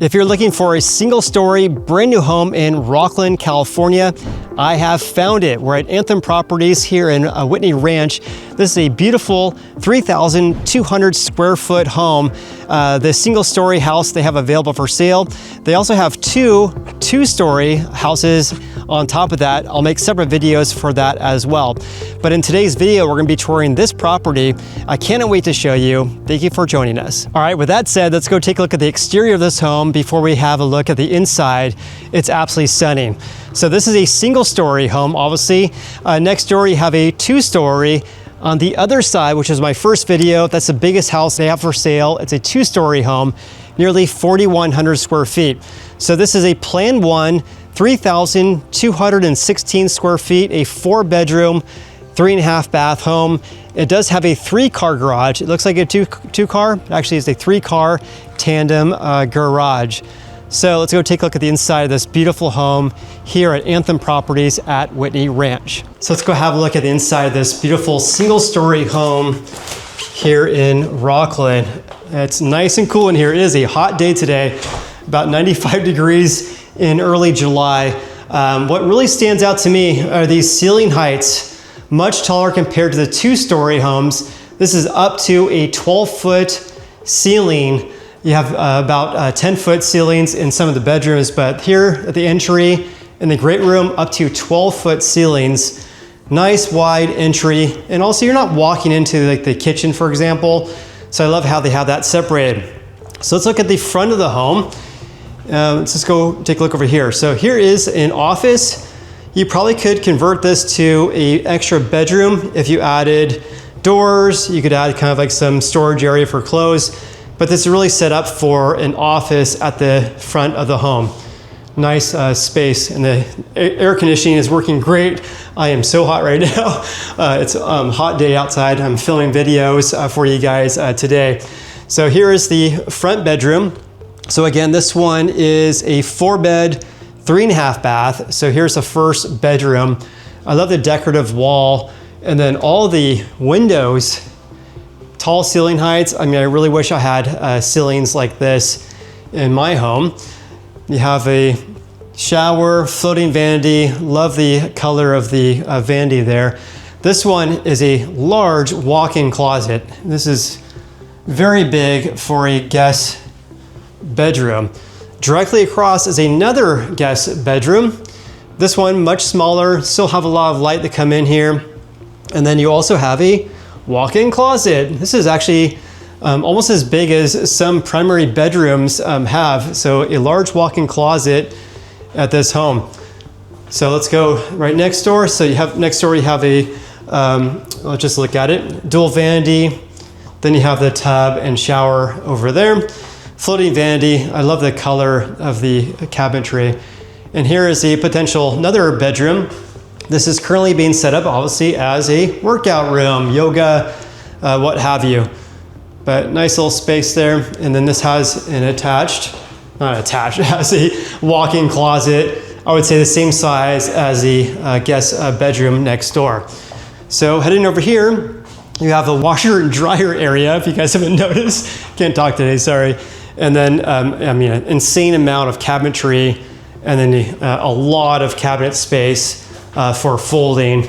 If you're looking for a single-story, brand new home in Rocklin, California, I have found it. We're at Anthem Properties here in Whitney Ranch. This is a beautiful 3,200 square foot home. The single-story house they have available for sale. They also have two-story houses on top of that. I'll make separate videos for that as well. But in today's video, we're going to be touring this property. I cannot wait to show you. Thank you for joining us. All right, with that said, let's go take a look at the exterior of this home before we have a look at the inside. It's absolutely stunning. So this is a single-story home, obviously. Next door, you have a two-story. On the other side, which is my first video, that's the biggest house they have for sale. It's a two-story home, nearly 4,100 square feet. So this is a Plan 1, 3,216 square feet, a 4-bedroom, 3.5 bath home. It does have a 3-car garage. It looks like a two-car. Actually, it's a 3-car tandem garage. So let's go take a look at the inside of this beautiful home here at Anthem Properties at Whitney Ranch. So let's go have a look at the inside of this beautiful single-story home here in Rocklin. It's nice and cool in here. It is a hot day today, about 95 degrees in early July. What really stands out to me are these ceiling heights, much taller compared to the two-story homes. This is up to a 12-foot ceiling. You have about 10-foot ceilings in some of the bedrooms, but here at the entry in the great room, up to 12-foot ceilings. Nice wide entry, and also you're not walking into like the kitchen, for example. So I love how they have that separated. So let's look at the front of the home. Let's just go take a look over here. So here is an office. You probably could convert this to an extra bedroom if you added doors. You could add kind of like some storage area for clothes. But this is really set up for an office at the front of the home. Nice space, and the air conditioning is working great. I am so hot right now. It's a hot day outside. I'm filming videos for you guys today. So here is the front bedroom. So again, this one is a 4-bed, 3.5 bath. So here's the first bedroom. I love the decorative wall, and then all the windows, tall ceiling heights. I mean, I really wish I had ceilings like this in my home. You have a shower, floating vanity. Love the color of the vanity there. This one is a large walk-in closet. This is very big for a guest bedroom. Directly across is another guest bedroom. This one much smaller, still have a lot of light to come in here. And then you also have a walk-in closet. This is actually almost as big as some primary bedrooms have. So a large walk-in closet at this home. So let's go right next door. So you have next door, you have a, let's just look at it, dual vanity. Then you have the tub and shower over there. Floating vanity. I love the color of the cabinetry. And here is a potential another bedroom. This is currently being set up obviously as a workout room, yoga, what have you. But nice little space there. And then this has an it has a walk-in closet. I would say the same size as the guest bedroom next door. So heading over here, you have a washer and dryer area, if you guys haven't noticed. Can't talk today, sorry. And then, I mean, an insane amount of cabinetry, and then a lot of cabinet space for folding.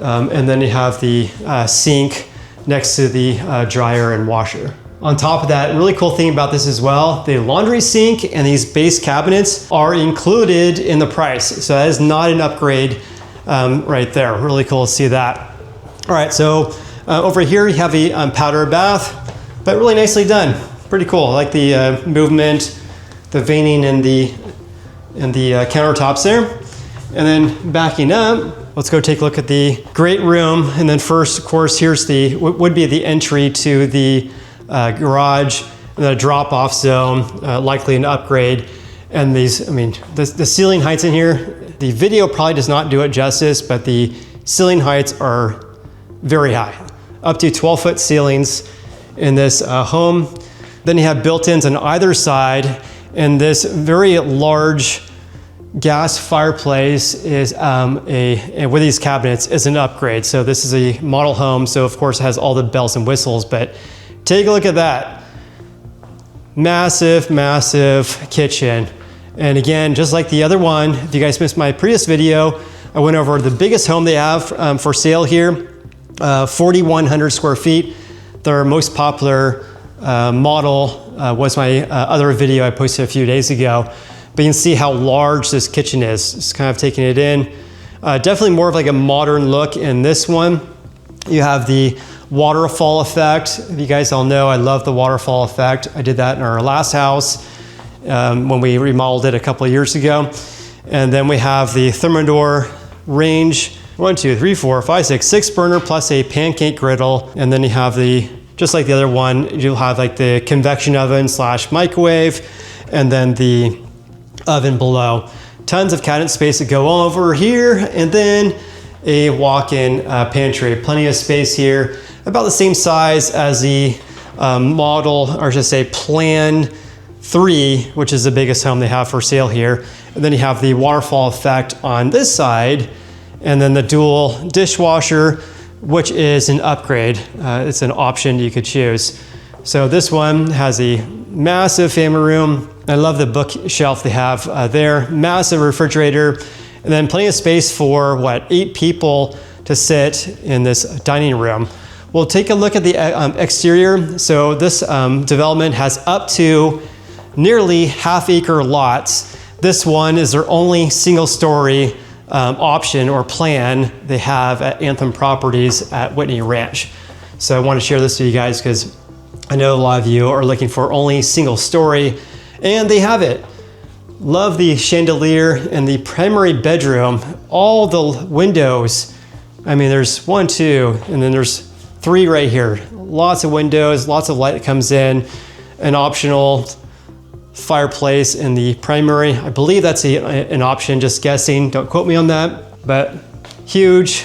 And then you have the sink next to the dryer and washer. On top of that, really cool thing about this as well, the laundry sink and these base cabinets are included in the price. So that is not an upgrade right there. Really cool to see that. All right, so over here you have a powder bath, but really nicely done. Pretty cool. I like the movement, the veining in the countertops there. And then backing up, let's go take a look at the great room. And then first, of course, here's the would be the entry to the garage, and the drop-off zone, likely an upgrade. And these, I mean, the ceiling heights in here, the video probably does not do it justice, but the ceiling heights are very high, up to 12-foot ceilings in this home. Then you have built-ins on either side, and this very large gas fireplace is with these cabinets is an upgrade. So this is a model home, so of course it has all the bells and whistles, but take a look at that. Massive, massive kitchen. And again, just like the other one, if you guys missed my previous video, I went over the biggest home they have for sale here, 4,100 square feet. Their most popular model was my other video I posted a few days ago. But you can see how large this kitchen is. Just kind of taking it in. Definitely more of like a modern look in this one. You have the waterfall effect. If you guys all know, I love the waterfall effect. I did that in our last house when we remodeled it a couple of years ago. And then we have the Thermador range, 1, 2, 3, 4, 5, 6, 6 burner plus a pancake griddle. And then you have the, just like the other one, you'll have like the convection oven / microwave, and then the oven below. Tons of cabinet space to go over here, and then a walk-in pantry. Plenty of space here, about the same size as the model, or I should say Plan 3, which is the biggest home they have for sale here. And then you have the waterfall effect on this side, and then the dual dishwasher, which is an upgrade. It's an option you could choose. So this one has a massive family room. I love the bookshelf they have there. Massive refrigerator, and then plenty of space for, 8 people to sit in this dining room. We'll take a look at the exterior. So this development has up to nearly half-acre lots. This one is their only single-story option or plan they have at Anthem Properties at Whitney Ranch. So I want to share this to you guys because I know a lot of you are looking for only single story, and they have it. Love the chandelier in the primary bedroom. All the windows, I mean, there's 1, 2, and then there's 3 right here. Lots of windows, lots of light that comes in. An optional fireplace in the primary. I believe that's an option, just guessing. Don't quote me on that, but huge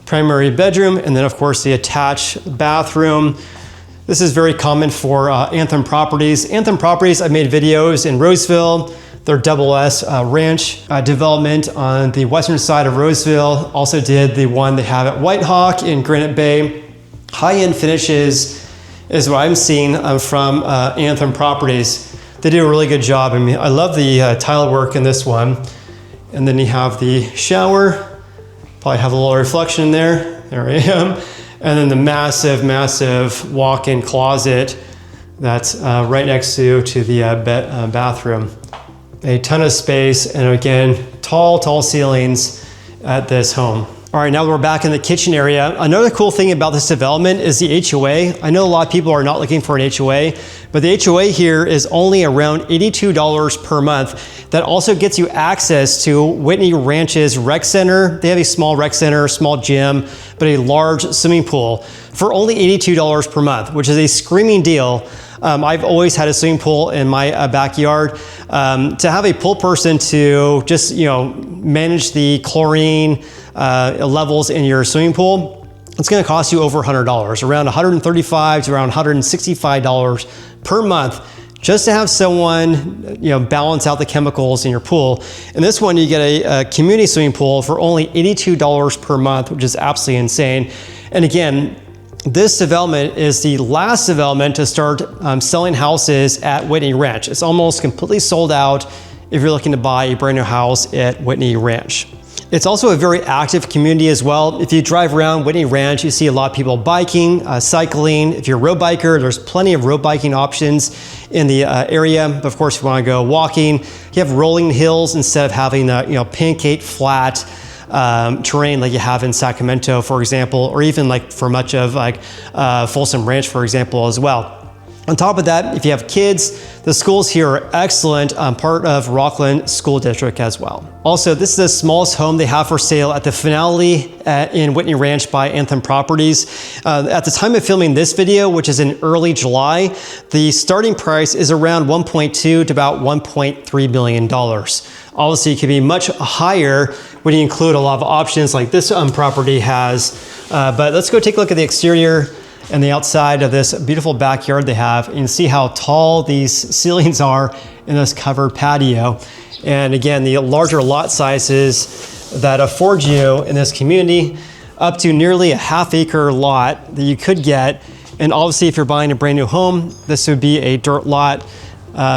primary bedroom. And then of course the attached bathroom. This is very common for Anthem Properties. Anthem Properties, I made videos in Roseville, their Double S ranch development on the western side of Roseville. Also did the one they have at White Hawk in Granite Bay. High-end finishes is what I'm seeing from Anthem Properties. They do a really good job. I mean, I love the tile work in this one. And then you have the shower. Probably have a little reflection in there. There I am. And then the massive, massive walk-in closet that's right next to the bathroom. A ton of space, and again, tall ceilings at this home. All right, now we're back in the kitchen area. Another cool thing about this development is the HOA. I know a lot of people are not looking for an HOA, but the HOA here is only around $82 per month. That also gets you access to Whitney Ranch's rec center. They have a small rec center, small gym, but a large swimming pool for only $82 per month, which is a screaming deal. I've always had a swimming pool in my backyard. To have a pool person to just, manage the chlorine levels in your swimming pool, it's gonna cost you over $100, around $135 to around $165 per month, just to have someone, balance out the chemicals in your pool. In this one, you get a community swimming pool for only $82 per month, which is absolutely insane. And again, this development is the last development to start selling houses at Whitney Ranch. It's almost completely sold out if you're looking to buy a brand new house at Whitney Ranch. It's also a very active community as well. If you drive around Whitney Ranch, you see a lot of people biking, cycling. If you're a road biker, there's plenty of road biking options in the area. But of course, if you want to go walking, you have rolling hills instead of having the pancake flat terrain like you have in Sacramento, for example, or even like for much of Folsom Ranch, for example, as well. On top of that, if you have kids, the schools here are excellent, part of Rocklin School District as well. Also, this is the smallest home they have for sale at the Finale in Whitney Ranch by Anthem Properties. At the time of filming this video, which is in early July, the starting price is around $1.2 to about $1.3 million. Obviously, it can be much higher when you include a lot of options like this property has. But let's go take a look at the exterior and the outside of this beautiful backyard they have, and see how tall these ceilings are in this covered patio. And again, the larger lot sizes that afford you in this community up to nearly a half-acre lot that you could get And obviously, if you're buying a brand new home, this would be a dirt lot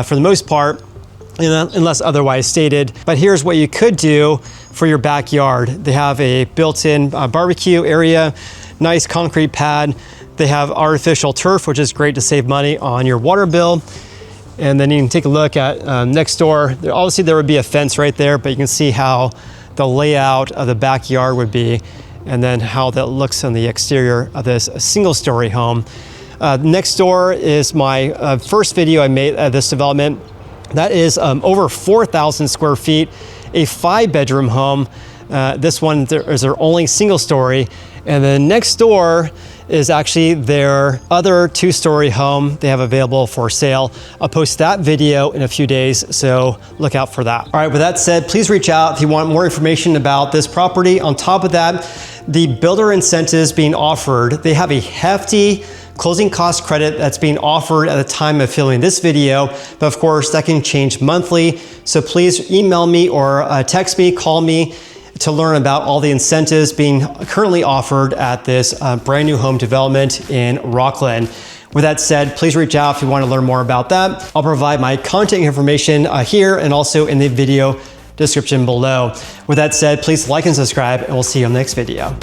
for the most part, unless otherwise stated. But here's what you could do for your backyard. They have a built-in barbecue area, nice concrete pad. They have artificial turf, which is great to save money on your water bill. And then you can take a look at next door. Obviously, there would be a fence right there, but you can see how the layout of the backyard would be, and then how that looks on the exterior of this single-story home. Next door is my first video I made at this development. That is over 4,000 square feet, a 5-bedroom home. This one is their only single story. And then next door is actually their other 2-story home they have available for sale. I'll post that video in a few days, so look out for that. All right, with that said, please reach out if you want more information about this property. On top of that, the builder incentives being offered, they have a hefty closing cost credit that's being offered at the time of filming this video, but of course that can change monthly. So please email me or text me, call me to learn about all the incentives being currently offered at this brand new home development in Rocklin. With that said, please reach out if you want to learn more about that. I'll provide my contact information here and also in the video description below. With that said, please like and subscribe, and we'll see you on the next video.